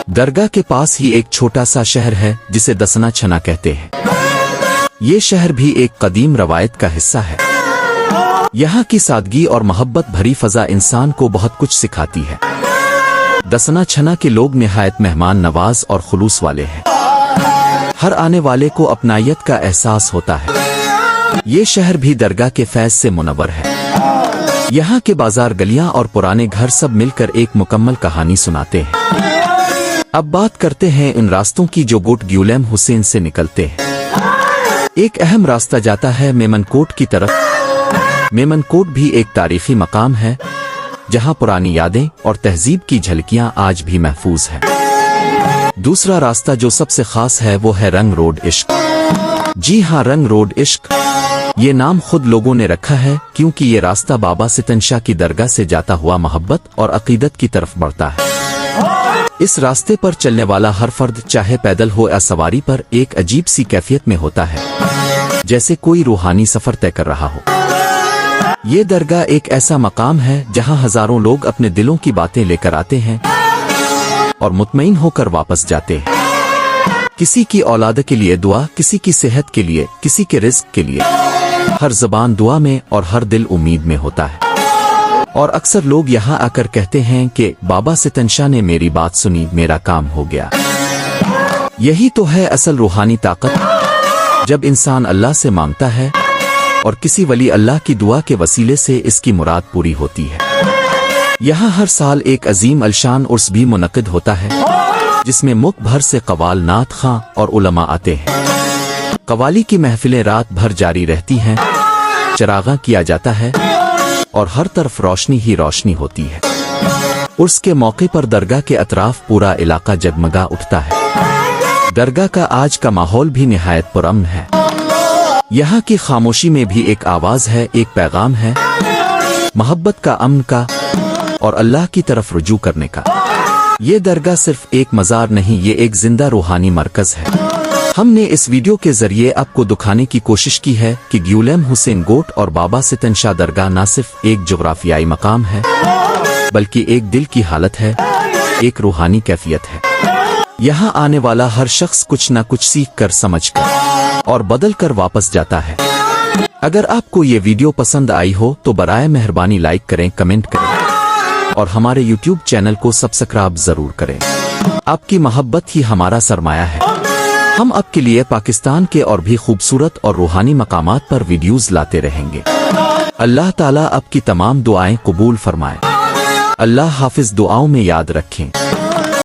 درگاہ کے پاس ہی ایک چھوٹا سا شہر ہے جسے دسنا چھنا کہتے ہیں۔ یہ شہر بھی ایک قدیم روایت کا حصہ ہے۔ یہاں کی سادگی اور محبت بھری فضا انسان کو بہت کچھ سکھاتی ہے۔ دسنا چھنا کے لوگ نہایت مہمان نواز اور خلوص والے ہیں۔ ہر آنے والے کو اپنائیت کا احساس ہوتا ہے۔ یہ شہر بھی درگاہ کے فیض سے منور ہے۔ یہاں کے بازار، گلیاں اور پرانے گھر سب مل کر ایک مکمل کہانی سناتے ہیں۔ اب بات کرتے ہیں ان راستوں کی جو گوٹ گیولیم حسین سے نکلتے ہیں۔ ایک اہم راستہ جاتا ہے میمن کوٹ کی طرف۔ میمن کوٹ بھی ایک تاریخی مقام ہے جہاں پرانی یادیں اور تہذیب کی جھلکیاں آج بھی محفوظ ہیں۔ دوسرا راستہ جو سب سے خاص ہے وہ ہے رنگ روڈ عشق۔ جی ہاں، رنگ روڈ عشق یہ نام خود لوگوں نے رکھا ہے کیونکہ یہ راستہ بابا ستن شاہ کی درگاہ سے جاتا ہوا محبت اور عقیدت کی طرف بڑھتا ہے۔ اس راستے پر چلنے والا ہر فرد، چاہے پیدل ہو یا سواری پر، ایک عجیب سی کیفیت میں ہوتا ہے، جیسے کوئی روحانی سفر طے کر رہا ہو۔ یہ درگاہ ایک ایسا مقام ہے جہاں ہزاروں لوگ اپنے دلوں کی باتیں لے کر آتے ہیں اور مطمئن ہو کر واپس جاتے ہیں۔ کسی کی اولاد کے لیے دعا، کسی کی صحت کے لیے، کسی کے رزق کے لیے۔ ہر زبان دعا میں اور ہر دل امید میں ہوتا ہے۔ اور اکثر لوگ یہاں آ کر کہتے ہیں کہ بابا ستن شاہ نے میری بات سنی، میرا کام ہو گیا۔ یہی تو ہے اصل روحانی طاقت، جب انسان اللہ سے مانگتا ہے اور کسی ولی اللہ کی دعا کے وسیلے سے اس کی مراد پوری ہوتی ہے۔ یہاں ہر سال ایک عظیم الشان عرس بھی منعقد ہوتا ہے جس میں ملک بھر سے قوال، نعت خواں اور علماء آتے ہیں۔ قوالی کی محفلیں رات بھر جاری رہتی ہیں، چراغاں کیا جاتا ہے اور ہر طرف روشنی ہی روشنی ہوتی ہے۔ عرس کے موقع پر درگاہ کے اطراف پورا علاقہ جگمگا اٹھتا ہے۔ درگاہ کا آج کا ماحول بھی نہایت پرامن ہے۔ یہاں کی خاموشی میں بھی ایک آواز ہے، ایک پیغام ہے، محبت کا، امن کا اور اللہ کی طرف رجوع کرنے کا۔ یہ درگاہ صرف ایک مزار نہیں، یہ ایک زندہ روحانی مرکز ہے۔ ہم نے اس ویڈیو کے ذریعے آپ کو دکھانے کی کوشش کی ہے کہ گیولیم حسین گوٹ اور بابا ستن شاہ درگاہ نہ صرف ایک جغرافیائی مقام ہے بلکہ ایک دل کی حالت ہے، ایک روحانی کیفیت ہے۔ یہاں آنے والا ہر شخص کچھ نہ کچھ سیکھ کر، سمجھ کر اور بدل کر واپس جاتا ہے۔ اگر آپ کو یہ ویڈیو پسند آئی ہو تو برائے مہربانی لائک کریں، کمنٹ کریں اور ہمارے یوٹیوب چینل کو سبسکرائب ضرور کریں۔ آپ کی محبت ہی ہمارا سرمایہ ہے۔ ہم آپ کے لیے پاکستان کے اور بھی خوبصورت اور روحانی مقامات پر ویڈیوز لاتے رہیں گے۔ اللہ تعالیٰ آپ کی تمام دعائیں قبول فرمائے۔ اللہ حافظ، دعاؤں میں یاد رکھیں۔